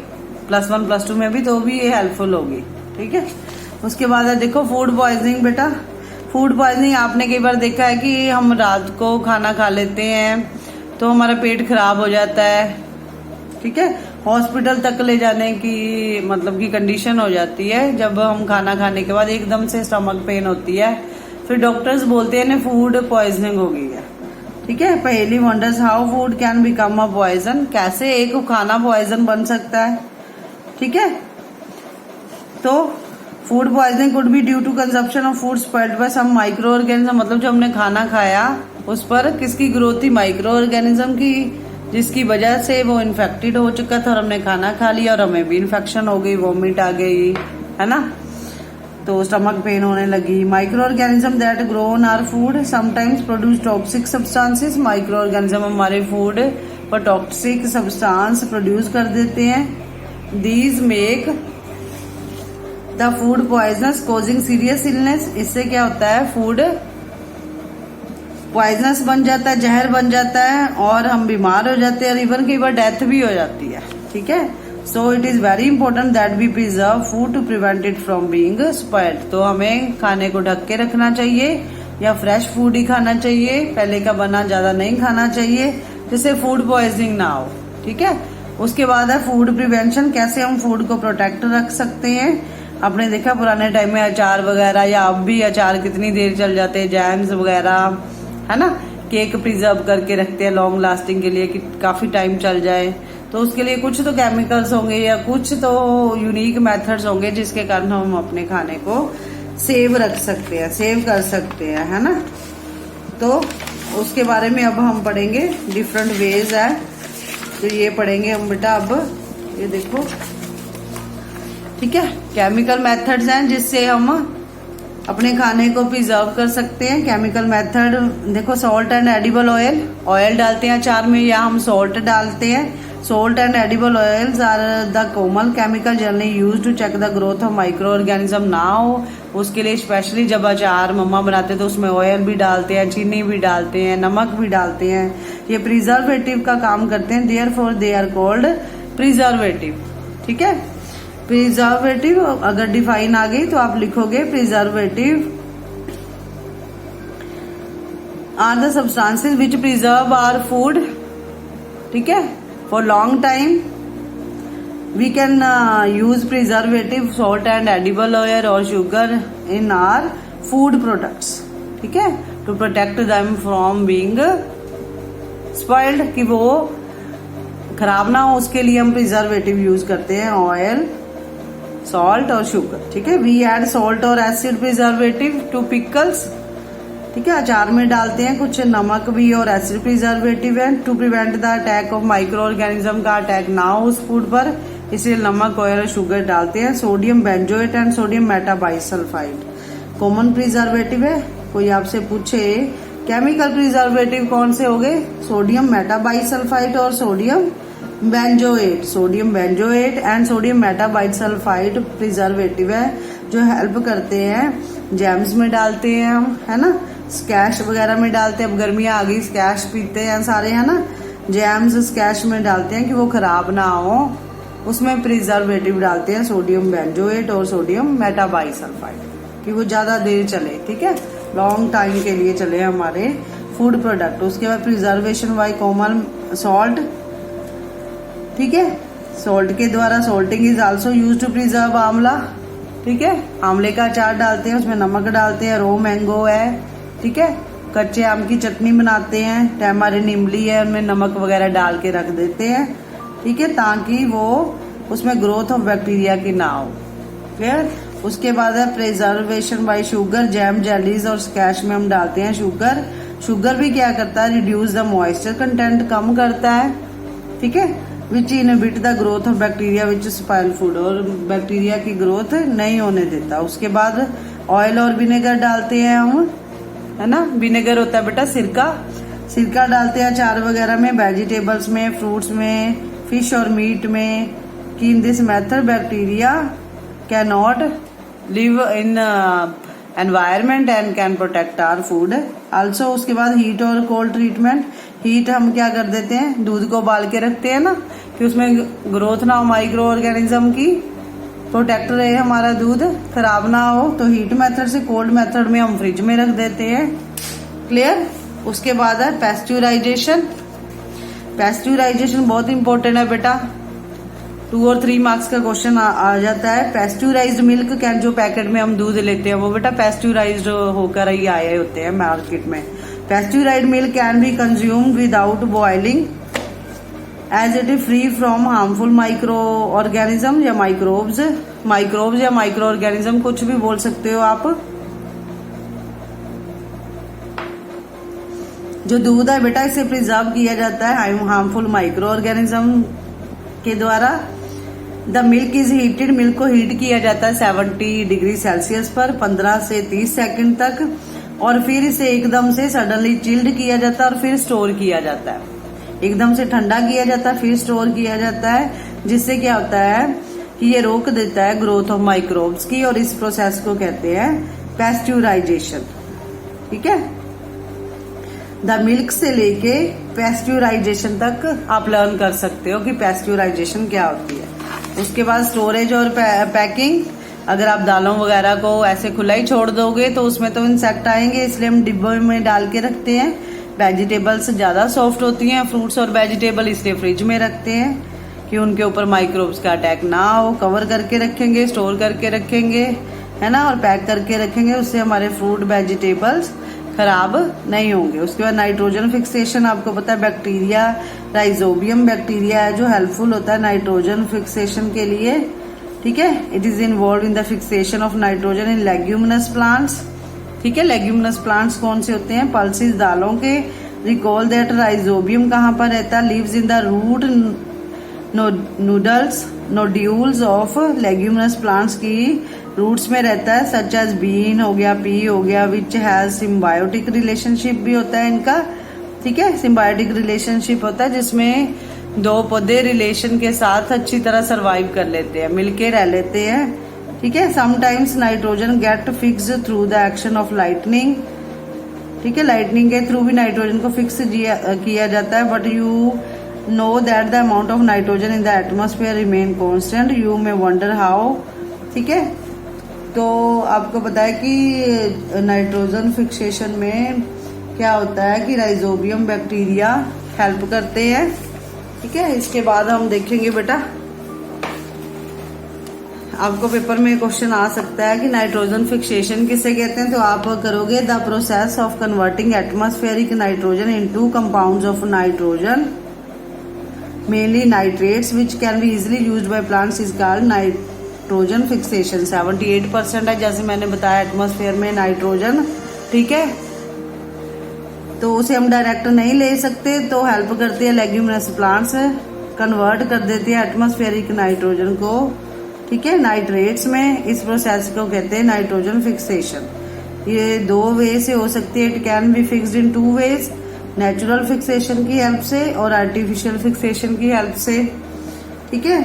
+1 +2 में भी तो भी ये हेल्पफुल होगी, ठीक है। उसके बाद है देखो फूड पॉइजनिंग बेटा। फूड पॉइजनिंग आपने कई बार देखा है कि हम रात को खाना खा लेते हैं तो हमारा पेट खराब हो जाता है, ठीक है, हॉस्पिटल तक ले जाने की मतलब की कंडीशन हो जाती है। जब हम खाना खाने के बाद एकदम से स्टमक पेन होती है, फिर डॉक्टर्स बोलते हैं ना फूड पॉइजनिंग हो गई है, ठीक है। Paheli wonders how food can become a poison, कैसे एक खाना पॉइजन बन सकता है, ठीक है। तो food poisoning could be due to consumption of food spread by some micro organism, मतलब जो हमने खाना खाया उस पर किसकी ग्रोथ थी, माइक्रो ऑर्गेनिज्म की, जिसकी वजह से वो इन्फेक्टेड हो चुका था और हमने खाना खा लिया और हमें भी इन्फेक्शन हो गई, वॉमिट आ गई, है ना, तो स्टमक पेन होने लगी। Micro organism that grow on our food sometimes produce toxic substances, micro organism हमारे फूड पर टॉक्सिक सब्सटेंस प्रोड्यूस कर देते हैं। These make the food poisonous causing serious illness, इससे क्या होता है फूड पॉइजनस बन जाता है, जहर बन जाता है और हम बीमार हो जाते हैं और इवन कई बार डेथ भी हो जाती है, ठीक है। So it is very important that we preserve food to prevent it from being spoiled, तो हमें खाने को ढक के रखना चाहिए या फ्रेश फूड ही खाना चाहिए, पहले का बना ज्यादा नहीं खाना चाहिए जिससे फूड पॉइजनिंग ना हो, ठीक है। उसके बाद है फूड प्रिवेंशन, कैसे हम फूड को प्रोटेक्ट रख सकते हैं। आपने देखा पुराने टाइम में अचार वगैरह या अब भी अचार कितनी देर चल जाते हैं, जैम्स वगैरह, है ना, केक प्रिजर्व करके रखते हैं लॉन्ग लास्टिंग के लिए कि काफी टाइम चल जाए, तो उसके लिए कुछ तो केमिकल्स होंगे या कुछ तो यूनिक मेथड्स होंगे जिसके कारण हम अपने खाने को सेव रख सकते हैं, सेव कर सकते हैं, है ना। तो उसके बारे में अब हम पढ़ेंगे, डिफरेंट वेज है, तो ये पढ़ेंगे हम बेटा। अब ये देखो, ठीक है, केमिकल मेथड्स हैं जिससे हम अपने खाने को प्रिजर्व कर सकते हैं। केमिकल मेथड देखो, salt and edible oil, oil डालते हैं अचार में या हम सॉल्ट डालते हैं। Salt and edible oils are the common chemical generally use to check the growth of micro organism ना हो, उसके लिए स्पेशली जब अचार मम्मा बनाते हैं तो उसमें ऑयल भी डालते हैं, चीनी भी डालते हैं, नमक भी डालते हैं, ये प्रिजर्वेटिव का काम करते हैं। Therefore they are called preservative, ठीक है। प्रिजर्वेटिव अगर डिफाइन आ गई तो आप लिखोगे preservative are the substances which preserve our food, ठीक है, for long time. We can use preservative, salt and edible oil और sugar in our food products, ठीक है, to protect them from being spoiled, कि वो खराब ना हो, उसके लिए हम प्रिजर्वेटिव यूज करते हैं, ऑयल, सॉल्ट और शुगर, ठीक है। वी ऐड सॉल्ट और एसिड प्रिजर्वेटिव टू पिकल्स, ठीक है, अचार में डालते हैं कुछ नमक भी और एसिड प्रिजर्वेटिव है to prevent the attack of micro organism, का अटैक ना हो उस फूड पर, इसलिए नमक, ऑयल और शुगर डालते हैं। Sodium benzoate and sodium metabisulphite common preservative है। कोई आपसे पूछे केमिकल प्रिजर्वेटिव कौन से हो गए, सोडियम मेटाबाइसल्फाइड और sodium benzoate, sodium benzoate and sodium metabisulphite preservative है जो हेल्प करते हैं, जैम्स में डालते हैं हम, है ना, स्कैश वगैरह में डालते हैं, अब गर्मियां आ गई स्कैश पीते हैं सारे, है ना, जैम्स स्कैश में डालते हैं कि वो खराब ना हो, उसमें प्रिजर्वेटिव डालते हैं सोडियम बेंजोएट और सोडियम मेटाबाइसल्फाइड कि वो ज्यादा देर चले, ठीक है, लॉन्ग टाइम के लिए चले हमारे फूड प्रोडक्ट। उसके बाद प्रिजर्वेशन बाय कॉमन सॉल्ट, ठीक है, सॉल्ट के द्वारा salting is also use to preserve amla, ठीक है, आंवले का अचार डालते हैं, उसमें नमक डालते हैं, रो मैंगो है, ठीक है, कच्चे आम की चटनी बनाते हैं, टैमारिन इमली है, उनमें नमक वगैरह डाल के रख देते हैं, ठीक है, ताकि वो उसमें ग्रोथ ऑफ बैक्टीरिया की ना हो, क्लियर। उसके बाद है preservation bye sugar, jam, jellies और स्कैश में हम डालते हैं शुगर। शुगर भी क्या करता है, रिड्यूस द मॉइस्चर कंटेंट, कम करता है, ठीक है, which inhibit the growth of bacteria which spoil food, और बैक्टीरिया की ग्रोथ नहीं होने देता। उसके बाद ऑयल और विनेगर डालते हैं हम, है ना। विनेगर होता है बेटा सिरका, सिरका डालते हैं अचार वगैरह में, वेजिटेबल्स में, फ्रूट्स में, फिश और मीट में। कि in this method bacteria can not live in environment and can protect our food also. उसके बाद हीट और कोल्ड ट्रीटमेंट। हीट हम क्या कर देते हैं, दूध को उबाल के रखते हैं ना, कि उसमें ग्रोथ ना हो माइक्रो ऑर्गेनिज्म की, प्रोटेक्ट रहे हमारा दूध, खराब ना हो। तो हीट मेथड से, कोल्ड मेथड में हम फ्रिज में रख देते हैं। क्लियर। उसके बाद है पेस्चुराइजेशन। पेस्चुराइजेशन बहुत इंपॉर्टेंट है बेटा, 2 और 3 मार्क्स का क्वेश्चन आ जाता है। पेस्चुराइज्ड मिल्क कैन, जो पैकेट में हम दूध लेते हैं वो बेटा पेस्चुराइज्ड होकर ही आए होते हैं मार्केट में। Pasteurised milk can be consumed without boiling as it is free from harmful micro organism या माइक्रोब्स। माइक्रोब्स या माइक्रो ऑर्गेनिज्म कुछ भी बोल सकते हो आप। जो दूध है बेटा इसे प्रिजर्व किया जाता है हार्मफुल माइक्रो ऑर्गेनिज्म के द्वारा। The milk is heated, milk को हीट किया जाता है 70 डिग्री सेल्सियस पर 15 से 30 सेकंड तक, और फिर इसे एकदम से सडनली चिल्ड किया जाता है और फिर स्टोर किया जाता है। एकदम से ठंडा किया जाता है फिर स्टोर किया जाता है, जिससे क्या होता है कि ये रोक देता है ग्रोथ ऑफ माइक्रोब्स की, और इस प्रोसेस को कहते हैं पेस्चुराइजेशन। ठीक है। द मिल्क से लेके पेस्चुराइजेशन तक आप लर्न कर सकते हो कि पेस्चुराइजेशन क्या होती है। उसके बाद स्टोरेज और पैकिंग। अगर आप दालों वगैरह को ऐसे खुला ही छोड़ दोगे तो उसमें तो इंसेक्ट आएंगे, इसलिए हम डिब्बों में डाल के रखते हैं। वेजिटेबल्स ज्यादा सॉफ्ट होती हैं, फ्रूट्स और वेजिटेबल, इसलिए फ्रिज में रखते हैं कि उनके ऊपर माइक्रोब्स का अटैक ना हो। कवर करके रखेंगे, स्टोर करके रखेंगे, है ना, और पैक करके रखेंगे, उससे हमारे फ्रूट वेजिटेबल्स खराब नहीं होंगे। उसके बाद नाइट्रोजन फिक्सेशन। आपको पता है बैक्टीरिया, राइजोबियम बैक्टीरिया है जो हेल्पफुल होता है नाइट्रोजन फिक्सेशन के लिए। ठीक है। It is involve in the fixation of nitrogen in leguminous plants. ठीक है। लेग्यूमिनस प्लांट्स कौन से होते हैं, पल्सिस, दालों के। रिकॉल दैट राइजोबियम कहाँ पर रहता है, lives in the root nodules of leguminous plants की रूट्स में रहता है, सच एज बीन हो गया, पी हो गया, विच हैज सिम्बायोटिक रिलेशनशिप भी होता है इनका। ठीक है। सिम्बायोटिक रिलेशनशिप होता है जिसमें 2 पौधे रिलेशन के साथ अच्छी तरह सरवाइव कर लेते हैं, मिलके रह लेते हैं। ठीक है। Sometimes nitrogen get fix through the action of lightning. ठीक है। लाइटनिंग के थ्रू भी नाइट्रोजन को फिक्स किया जाता है, but you know that the amount of nitrogen in the atmosphere remain constant, you may wonder how. ठीक है। तो आपको पता है कि नाइट्रोजन फिक्सेशन में क्या होता है कि राइजोबियम बैक्टीरिया हेल्प करते हैं। ठीक है। इसके बाद हम देखेंगे बेटा, आपको पेपर में क्वेश्चन आ सकता है कि नाइट्रोजन फिक्सेशन किसे कहते हैं, तो आप करोगे the process of converting atmospheric nitrogen into compounds of nitrogen mainly nitrates which can be easily used by plants is called nitrogen fixation. 78% है, जैसे मैंने बताया एटमॉस्फेयर में नाइट्रोजन। ठीक है। तो उसे हम डायरेक्ट नहीं ले सकते, तो हेल्प करते हैं लेग्यूमिनस प्लांट्स, कन्वर्ट कर देते हैं एटमॉस्फेरिक नाइट्रोजन को, ठीक है, नाइट्रेट्स में। इस प्रोसेस को कहते हैं नाइट्रोजन फिक्सेशन। ये 2 वे से हो सकती है। It can be fixed in 2 ways, natural fixation की हेल्प से और आर्टिफिशियल फिक्सेशन की हेल्प से। ठीक है।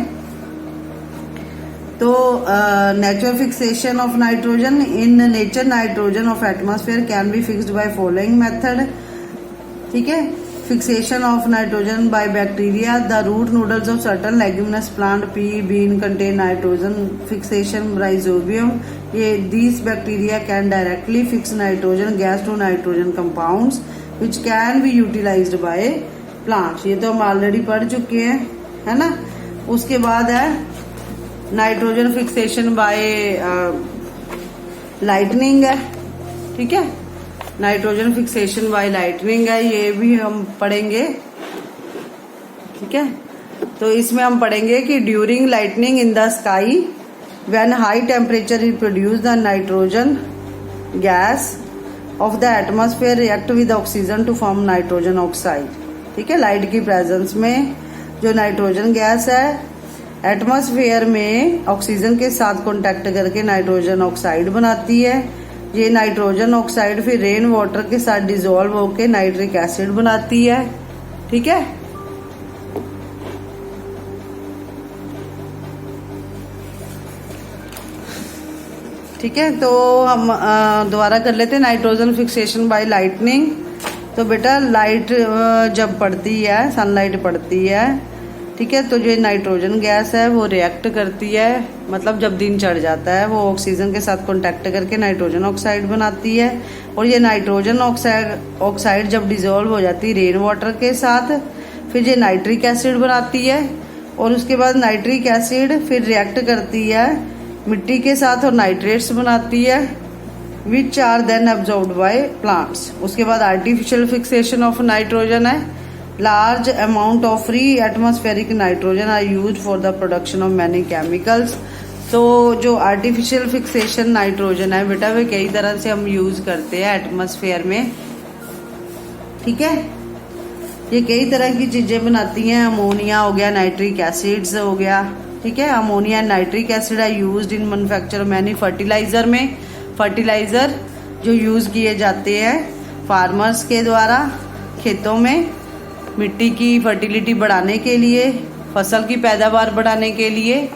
तो natural fixation of nitrogen in nature, nitrogen of atmosphere can be fixed by following method. ठीक है। Fixation of nitrogen by bacteria, the root nodules of certain leguminous plant, pea bean contain nitrogen fixation rhizobium. ये these bacteria can directly fix nitrogen gas to nitrogen compounds which can be utilised by plants. ये तो हम already पढ़ चुके हैं, है ना। उसके बाद है नाइट्रोजन फिक्सेशन बाय लाइटनिंग है। ठीक है। नाइट्रोजन फिक्सेशन बाय लाइटनिंग है, ये भी हम पढ़ेंगे। ठीक है। तो इसमें हम पढ़ेंगे कि during lightning in the sky when high temperature is produce the nitrogen gas of the atmosphere react with oxygen to form nitrogen oxide. ठीक है। लाइट की प्रेजेंस में जो नाइट्रोजन गैस है एटमॉस्फेयर में ऑक्सीजन के साथ कांटेक्ट करके नाइट्रोजन ऑक्साइड बनाती है। ये नाइट्रोजन ऑक्साइड फिर रेन वाटर के साथ डिसॉल्व होकर नाइट्रिक एसिड बनाती है। ठीक है, ठीक है। तो हम दोबारा कर लेते हैं नाइट्रोजन फिक्सेशन बाय लाइटनिंग। तो बेटा लाइट जब पड़ती है, सनलाइट पड़ती है, ठीक है, तो जो नाइट्रोजन गैस है वो रिएक्ट करती है, मतलब जब दिन चढ़ जाता है वो ऑक्सीजन के साथ कांटेक्ट करके नाइट्रोजन ऑक्साइड बनाती है। और ये नाइट्रोजन ऑक्साइड जब डिसॉल्व हो जाती है रेन वाटर के साथ, फिर ये नाइट्रिक एसिड बनाती है। और उसके बाद नाइट्रिक एसिड फिर रिएक्ट करती है मिट्टी के साथ और नाइट्रेट्स बनाती है, which are then absorbed by plants. उसके बाद आर्टिफिशियल फिक्सेशन ऑफ नाइट्रोजन है। Large amount of free atmospheric nitrogen are used for the production of many chemicals. तो जो आर्टिफिशियल फिक्सेशन नाइट्रोजन है बेटा वे कई तरह से हम यूज करते हैं एटमॉस्फेयर में। ठीक है, ये कई तरह की चीजें बनाती हैं। अमोनिया हो गया, नाइट्रिक एसिड्स हो गया। ठीक है, ammonia and nitric acid are used in manufacture many fertiliser में। फर्टिलाइजर जो यूज किए जाते हैं फार्मर्स के द्वारा खेतों में मिट्टी की फर्टिलिटी बढ़ाने के लिए, फसल की पैदावार बढ़ाने के लिए।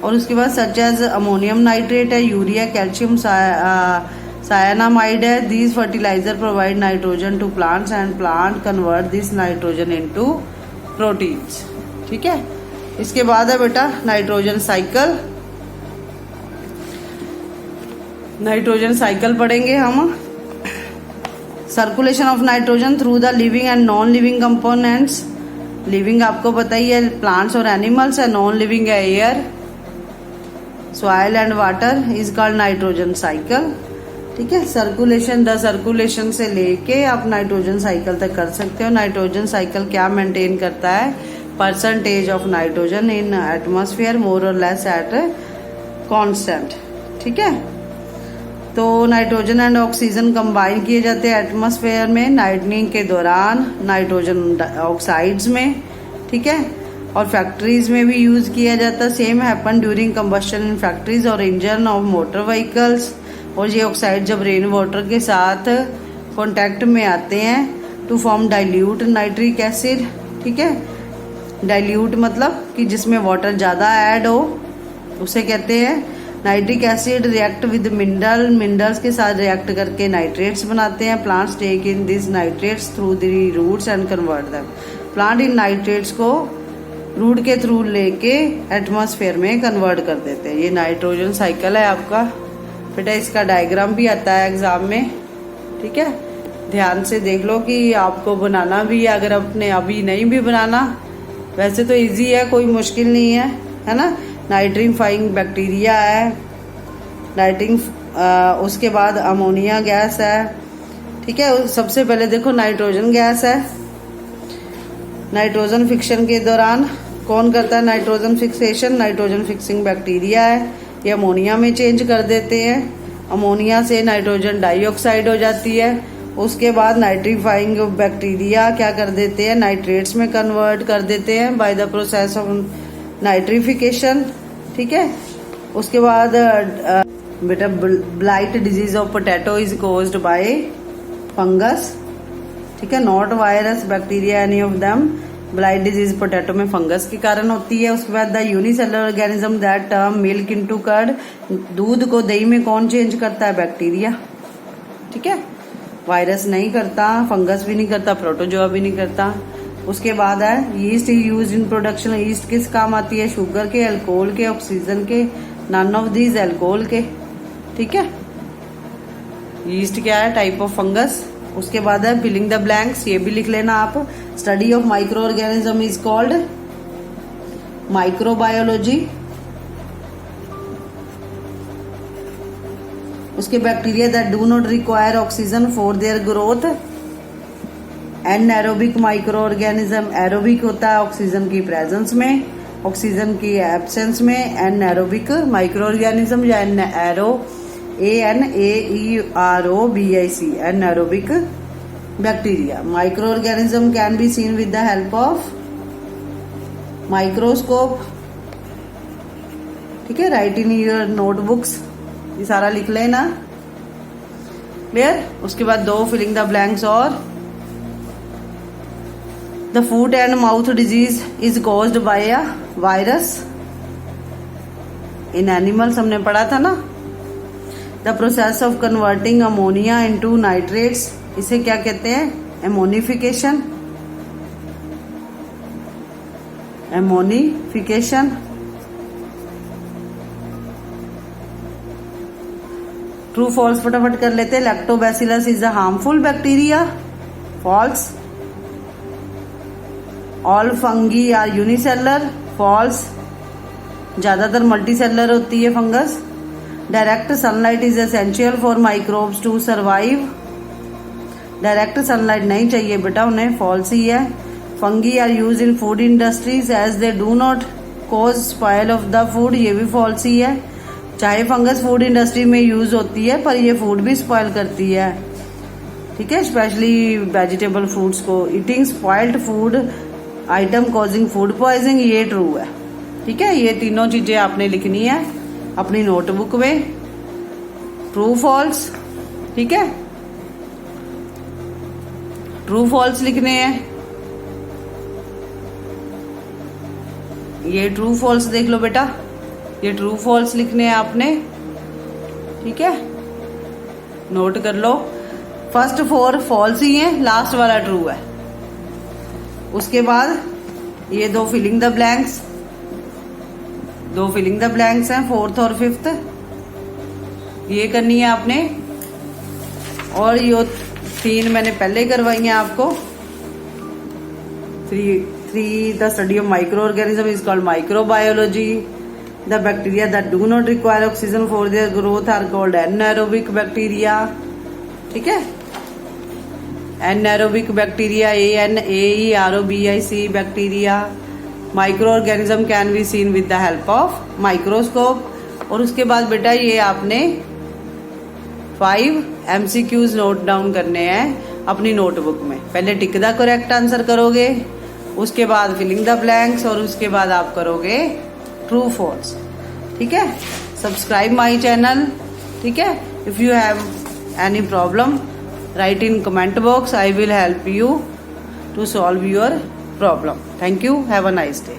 और उसके बाद सच एज अमोनियम नाइट्रेट है, यूरिया, कैल्शियम सायानामाइड है। These fertiliser provide nitrogen to plants and plant convert this nitrogen into proteins. ठीक है, इसके बाद है बेटा नाइट्रोजन साइकिल। नाइट्रोजन साइकिल पढ़ेंगे हम। Circulation of nitrogen through the living and non living components. Living आपको पता ही है प्लांट्स और एनिमल्स है, नॉन लिविंग है air, soil and water is called nitrogen cycle. ठीक है, सर्कुलेशन, द सर्कुलेशन से लेके आप नाइट्रोजन साइकिल तक कर सकते हो। नाइट्रोजन साइकिल क्या मेंटेन करता है? Percentage of nitrogen in atmosphere more or less at constant. ठीक है, तो नाइट्रोजन एंड ऑक्सीजन कंबाइन किए जाते हैं एटमॉस्फेयर में नाइटनिंग के दौरान नाइट्रोजन ऑक्साइड्स में। ठीक है, और फैक्ट्रीज में भी यूज किया जाता है। Same happen during combustion in factories और इंजन ऑफ मोटर व्हीकल्स। और ये ऑक्साइड जब रेन वाटर के साथ कॉन्टैक्ट में आते हैं to form dilute nitric acid. ठीक है, डाइल्यूट मतलब कि जिसमें वाटर ज़्यादा ऐड हो उसे कहते हैं nitric acid. React with minerals के साथ रिएक्ट करके नाइट्रेट्स बनाते हैं। Plants take in this nitrates through the roots and convert them. Plant इन नाइट्रेट्स को रूट के थ्रू लेके एटमॉस्फेयर में कन्वर्ट कर देते हैं। ये नाइट्रोजन साइकिल है आपका बेटा। इसका डायग्राम भी आता है एग्जाम में। ठीक है, ध्यान से देख लो कि आपको बनाना भी है, अगर अपने अभी नहीं भी बनाना, वैसे तो इजी है, कोई मुश्किल नहीं है ना। नाइट्रीफाइंग बैक्टीरिया है, उसके बाद अमोनिया गैस है। ठीक है, सबसे पहले देखो नाइट्रोजन गैस है। नाइट्रोजन फिक्शन के दौरान कौन करता है nitrogen fixation? Nitrogen fixing bacteria है। ये अमोनिया में चेंज कर देते हैं। अमोनिया से नाइट्रोजन डाइऑक्साइड हो जाती है। उसके बाद नाइट्रीफाइंग बैक्टीरिया क्या कर देते हैं? नाइट्रेट्स में कन्वर्ट कर देते हैं by the process of nitrification. ठीक है, उसके बाद बेटा blight disease of potato is caused by fungus. ठीक है, not virus, bacteria, any of them. Blight disease potato में फंगस के कारण होती है। उसके बाद the unicellular organism that term milk into curd. दूध को दही में कौन चेंज करता है? बैक्टीरिया। ठीक है, वायरस नहीं करता, फंगस भी नहीं करता, प्रोटोजोआ भी नहीं करता। उसके बाद है yeast use in production. Yeast किस काम आती है? शुगर के, अल्कोहल के, ऑक्सीजन के, नन ऑफ दीज अल्कोहल के। ठीक है, यीस्ट क्या है? Type of fungus. उसके बाद है फिलिंग द ब्लैंक्स, ये भी लिख लेना आप। Study of micro organism is called microbiology. उसके bacteria that do not require oxygen for their growth. Anaerobic micro organism, aerobic होता है ऑक्सीजन की प्रेजेंस में, ऑक्सीजन की एब्सेंस में एनएरोबिक माइक्रो ऑर्गेनिज्म या एनएरो ANAEROBIC anaerobic bacteria. Micro organism can be seen with the help of microscope, ठीक है। Right in your notebooks, ये सारा लिख लेना, क्लियर। उसके बाद 2 फिलिंग द ब्लैंक्स और the foot and mouth disease is caused by a virus in animals, हमने पढ़ा था ना। The process of converting ammonia into nitrates, इसे क्या कहते हैं, एमोनिफिकेशन, एमोनिफिकेशन। ट्रू फॉल्स फटाफट कर लेते हैं। Lactobacillus is a harmful bacteria, false. All fungi are unicellular, false. ज्यादातर मल्टीसेलर होती है fungus. Direct sunlight is essential for microbes to survive, direct sunlight नहीं चाहिए बेटा उन्हें, फॉल्स ही है। Fungi are use in food industries as they do not cause spoil of the food, ये भी फॉल्स ही है। चाहे फंगस फूड इंडस्ट्री में यूज होती है पर ये फूड भी स्पॉइल करती है, ठीक है, स्पेशली वेजिटेबल फ्रूट्स को। Eating spoiled food item causing food poisoning, ये ट्रू है, ठीक है। ये तीनों चीजें आपने लिखनी है अपनी नोटबुक में, ट्रू फॉल्स, ठीक है। ट्रू फॉल्स लिखने हैं, ये ट्रू फॉल्स देख लो बेटा, ये ट्रू फॉल्स लिखने हैं आपने, ठीक है, नोट कर लो। फर्स्ट 4 फॉल्स ही हैं, लास्ट वाला ट्रू है। उसके बाद ये 2 filling the blanks, 2 filling the blanks हैं, 4th और 5th, ये करनी है आपने। और ये 3 मैंने पहले करवाई हैं आपको। 3 the study of micro organism is called microbiology. The bacteria that do not require oxygen for their growth are called anaerobic bacteria, ठीक है। Anaerobic bacteria, ANAEROBIC bacteria. Micro organism can be seen with the help of microscope. और उसके बाद बेटा ये आपने 5 MCQs note down करने हैं अपनी नोटबुक में। पहले टिक द करेक्ट आंसर करोगे, उसके बाद फिलिंग द ब्लैंक्स, और उसके बाद आप करोगे ट्रू फॉल्स, ठीक है। सब्सक्राइब माई चैनल, ठीक है। If you have any problem write in comment box, I will help you to solve your problem. Thank you, have a nice day.